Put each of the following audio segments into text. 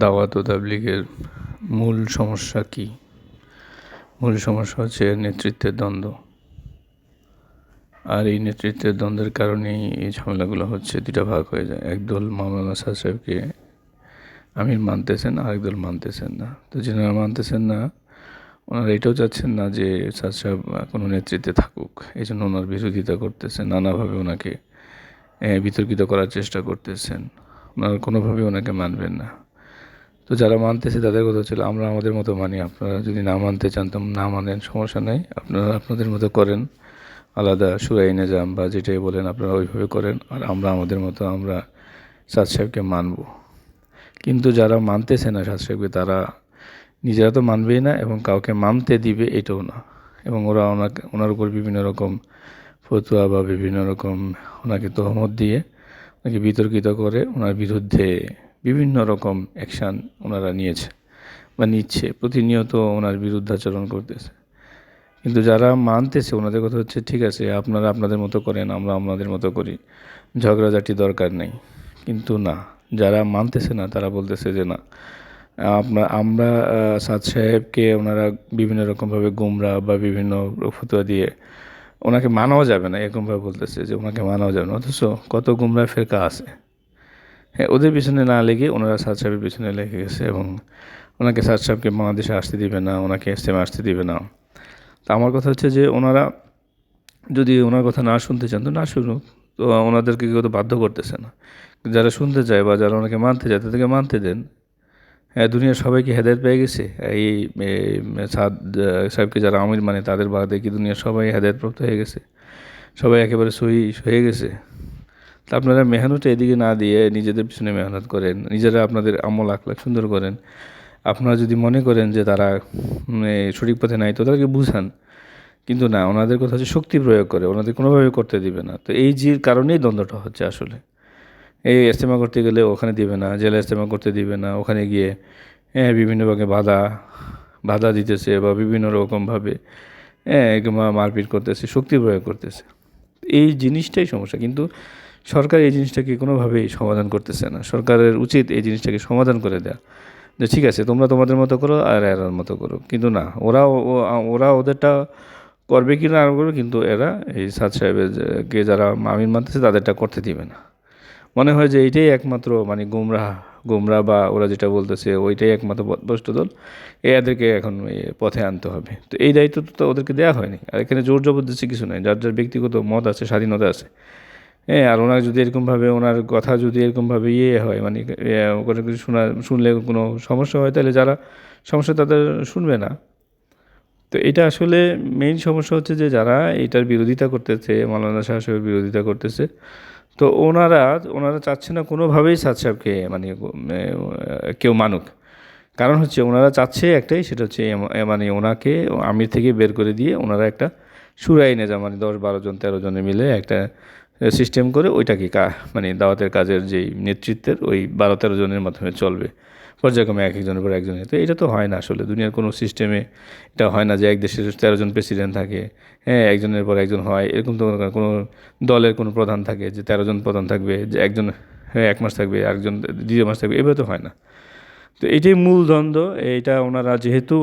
দাওয়াত ও তাবলীগের মূল সমস্যা কী? মূল সমস্যা হচ্ছে নেতৃত্বের দ্বন্দ্ব। আর এই নেতৃত্বের দ্বন্দ্বের কারণেই এই ঝামেলাগুলো হচ্ছে, দুটা ভাগ হয়ে যায়। একদল মাওলানা আসাদ সাহেবকে আমির মানতেছেন, আরেক দল মানতেছেন না। তো যারা মানতেছেন না, ওনারা এটাও চাচ্ছেন না যে সাদ সাহেব কোনো নেতৃত্বে থাকুক। এই জন্য ওনার বিরোধিতা করতেছেন, নানাভাবে ওনাকে বিতর্কিত করার চেষ্টা করতেছেন। ওনারা কোনোভাবেই ওনাকে মানবেন না। তো যারা মানতেছে তাদের কথা ছিল, আমরা আমাদের মতো মানি, আপনারা যদি না মানতে চান তো না মানেন, সমস্যা নেই, আপনারা আপনাদের মতো করেন, আলাদা সুরাই নিজাম বা যেটাই বলেন আপনারা ওইভাবে করেন, আর আমরা আমাদের মতো আমরা সাদ সাহেবকে মানব। কিন্তু যারা মানতেছে না সাদ সাহেবকে, তারা নিজেরা তো মানবেই না এবং কাউকে মানতে দিবে এটাও না। এবং ওরা ওনার উপর বিভিন্ন রকম ফতুয়া বা বিভিন্ন রকম ওনাকে তহমত দিয়ে ওনাকে বিতর্কিত করে ওনার বিরুদ্ধে বিভিন্ন রকম অ্যাকশান ওনারা নিয়েছে বা নিচ্ছে, প্রতিনিয়ত ওনার বিরুদ্ধাচরণ করতেছে। কিন্তু যারা মানতেছে ওনাদের কথা হচ্ছে, ঠিক আছে আপনারা আপনাদের মতো করেন, আমরা আমাদের মতো করি, ঝগড়াঝাটি দরকার নেই। কিন্তু না, যারা মানতেছে না তারা বলতেছে যে না, আমরা সাদ সাহেবকে ওনারা বিভিন্ন রকমভাবে গোমরা বা বিভিন্ন ফতুয়া দিয়ে ওনাকে মানাও যাবে না, এরকমভাবে বলতেছে যে ওনাকে মানাও যাবে না। অথচ কত গোমরা ফেরকা আছে, হ্যাঁ, ওদের পিছনে না লেগে ওনারা সাদ সাহেবের পিছনে লেগে গেছে এবং ওনাকে সাদ সাহেবকে বাংলাদেশে আসতে দিবে না, ওনাকে ইজতেমায় আসতে দিবে না। তা আমার কথা হচ্ছে যে ওনারা যদি ওনার কথা না শুনতে চান তো না শুনুক, তো ওনাদেরকে কেউ তো বাধ্য করতেছে না। যারা শুনতে চায় বা যারা ওনাকে মানতে চায় তাদেরকে মানতে দেন। হ্যাঁ, দুনিয়ার সবাইকে হেদায়েত পেয়ে গেছে। এই সাদ সাহেবকে যারা আমির মানে তাদের বাদে কি দুনিয়ার সবাই হেদায়েতপ্রাপ্ত হয়ে গেছে? সবাই একেবারে সহি হয়ে গেছে? তা আপনারা মেহনতটা এদিকে না দিয়ে নিজেদের পিছনে মেহনত করেন, নিজেরা আপনাদের আমল আখলাক সুন্দর করেন। আপনারা যদি মনে করেন যে তারা সঠিক পথে নাই তো তাদেরকে বুঝান। কিন্তু না, ওনাদের কথা হচ্ছে শক্তি প্রয়োগ করে, ওনাদের কোনোভাবে করতে দিবে না। তো এই যে কারণেই দ্বন্দ্বটা হচ্ছে আসলে। এই ইজতেমা করতে গেলে ওখানে দিবে না, জেলা ইজতেমা করতে দিবে না, ওখানে গিয়ে বিভিন্নভাবে বাধা বাধা দিতেছে বা বিভিন্ন রকমভাবে মারপিট করতেছে, শক্তি প্রয়োগ করতেছে। এই জিনিসটাই সমস্যা। কিন্তু সরকার এই জিনিসটাকে কোনোভাবেই সমাধান করতেছে না। সরকারের উচিত এই জিনিসটাকে সমাধান করে দেওয়া, যে ঠিক আছে তোমরা তোমাদের মতো করো আর এরার মতো করো। কিন্তু না, ওরা ওদেরটা করবে কি না করবে, কিন্তু এরা এই সাদ সাহেবের কে যারা আমিন মানতেছে তাদেরটা করতে দিবে না। মনে হয় যে এইটাই একমাত্র মানে গোমরা বা ওরা যেটা বলতেছে ওইটাই একমাত্র পথভ্রষ্ট দল, এদেরকে এখন পথে আনতে হবে। তো এই দায়িত্ব তো ওদেরকে দেওয়া হয়নি। আর এখানে জোর জবরদস্তি কিছু নাই, যার যার ব্যক্তিগত মত আছে, স্বাধীনতা আছে। হ্যাঁ, আর ওনার যদি এরকমভাবে ওনার কথা যদি এরকমভাবে হয় মানে কোনো কিছু শুনলে কোনো সমস্যা হয়, তাহলে যারা সমস্যা তাদের শুনবে না। তো এটা আসলে মেইন সমস্যা হচ্ছে যে যারা এটার বিরোধিতা করতেছে, মাওলানা সাহেবের বিরোধিতা করতেছে, তো ওনারা ওনারা চাচ্ছে না কোনোভাবেই সাদ সাহেবকে মানে কেউ মানুক। কারণ হচ্ছে ওনারা চাচ্ছে একটাই, সেটা হচ্ছে মানে ওনাকে আমির থেকে বের করে দিয়ে ওনারা একটা সুরাই নেজা মানে 10-12 জন 13 জনে মিলে একটা সিস্টেম করে ওইটাকে মানে দাওয়াতের কাজের যেই নেতৃত্বের ওই 12-13 জনের মাধ্যমে চলবে পর্যায়ক্রমে, এক একজনের পর একজনের। তো এটা তো হয় না আসলে, দুনিয়ার কোনো সিস্টেমে এটা হয় না যে এক দেশের 13 জন প্রেসিডেন্ট থাকে, হ্যাঁ, একজনের পর একজন হয়। এরকম তো কোনো দলের কোনো প্রধান থাকে যে 13 জন প্রধান থাকবে, যে একজন হ্যাঁ 1 মাস থাকবে, আরেকজন 2 মাস থাকবে, এভাবে তো হয় না। তো এইটাই মূল দ্বন্দ্ব। এইটা ওনারা যেহেতু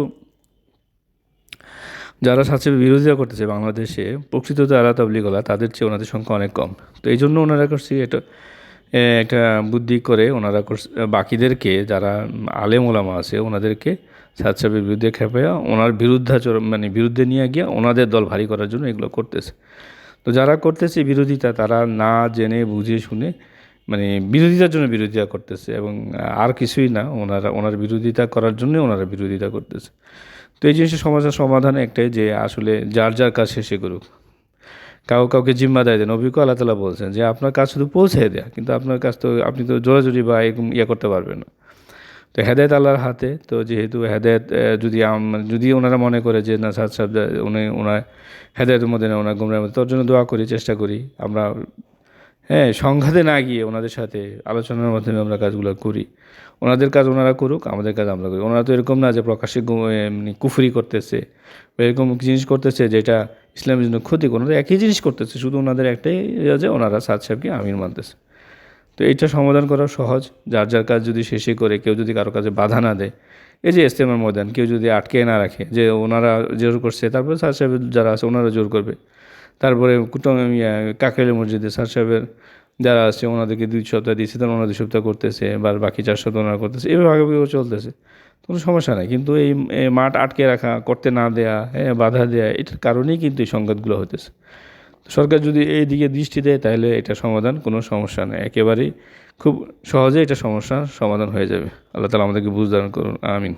যারা সাথে বিরোধিতা করতেছে বাংলাদেশে, প্রকৃত যারা তাবলিগওয়ালা তাদের চেয়ে ওনাদের সংখ্যা অনেক কম। তো এই জন্য ওনারা করছে এটা একটা বুদ্ধি করে ওনারা বাকিদেরকে যারা আলেম ওলামা আছে ওনাদেরকে সাদ সাহেবের বিরুদ্ধে খেপাইয়া ওনার বিরুদ্ধাচরণ মানে বিরুদ্ধে নিয়ে গিয়া ওনাদের দল ভারী করার জন্য এগুলো করতেছে। তো যারা করতেছে বিরোধিতা, তারা না জেনে বুঝে শুনে মানে বিরোধিতার জন্য বিরোধিতা করতেছে এবং আর কিছুই না, ওনার বিরোধিতা করার জন্য ওনারা বিরোধিতা করতেছে। তো এই জিনিসের সমাধান একটাই, যে আসলে যার যার কাজ শেষে করুক, কাউকে জিম্মাদারি দেন। অভিজ্ঞ আল্লাহ তালা বলছেন যে আপনার কাজ শুধু পৌঁছে দেয়া, কিন্তু আপনার কাজ তো আপনি তো জোরাজুরি বা এরকম করতে পারবেন না। তো হেদায়েত আল্লাহর হাতে। তো যেহেতু হেদায়েত যদি ওনারা মনে করে যে না সাদ সাহেব ওনার হেদায়েতের মধ্যে না, ওনার গুমরাহের মধ্যে, তোর জন্য দোয়া করি, চেষ্টা করি আমরা, হ্যাঁ, সংঘাতে না গিয়ে ওনাদের সাথে আলোচনার মাধ্যমে আমরা কাজগুলো করি। ওনাদের কাজ ওনারা করুক, আমাদের কাজ আমরা করি। ওনারা তো এরকম না যে প্রকাশ্যে মানে কুফরি করতেছে বা এরকম জিনিস করতেছে যেটা ইসলামের জন্য ক্ষতিকর। ওনারা একই জিনিস করতেছে, শুধু ওনাদের একটাই যে ওনারা সাদ সাহেবকে আমির মানতেছে। তো এইটা সমাধান করা সহজ, যার যার কাজ যদি শেষে করে, কেউ যদি কারো কাজে বাধা না দেয়। এই যে ইজতেমার ময়দান কেউ যদি আটকে না রাখে, যে ওনারা জোর করছে, তারপরে স্যার সাহেব যারা আছে ওনারা জোর করবে। তারপরে কাকরাইল মসজিদে স্যার সাহেবের যারা আছে ওনাদেরকে 2 সপ্তাহ দিয়েছে, তারা ওনারা 2 সপ্তাহ করতেছে, বা বাকি 4 সপ্তাহ ওনারা করতেছে, এভাবে আগে চলতেছে, কোনো সমস্যা নাই। কিন্তু এই মাঠ আটকে রাখা, করতে না দেয়া, হ্যাঁ, বাধা দেয়া, এটার কারণেই কিন্তু এই সংঘাতগুলো হতেছে। সরকার যদি এই দিকে দৃষ্টি দেয় তাহলে এটা সমাধান, কোনো সমস্যা নেই, একেবারেই খুব সহজে এটা সমস্যার সমাধান হয়ে যাবে। আল্লাহ তাআলা আমাদেরকে বুঝ দান করুন, আমিন।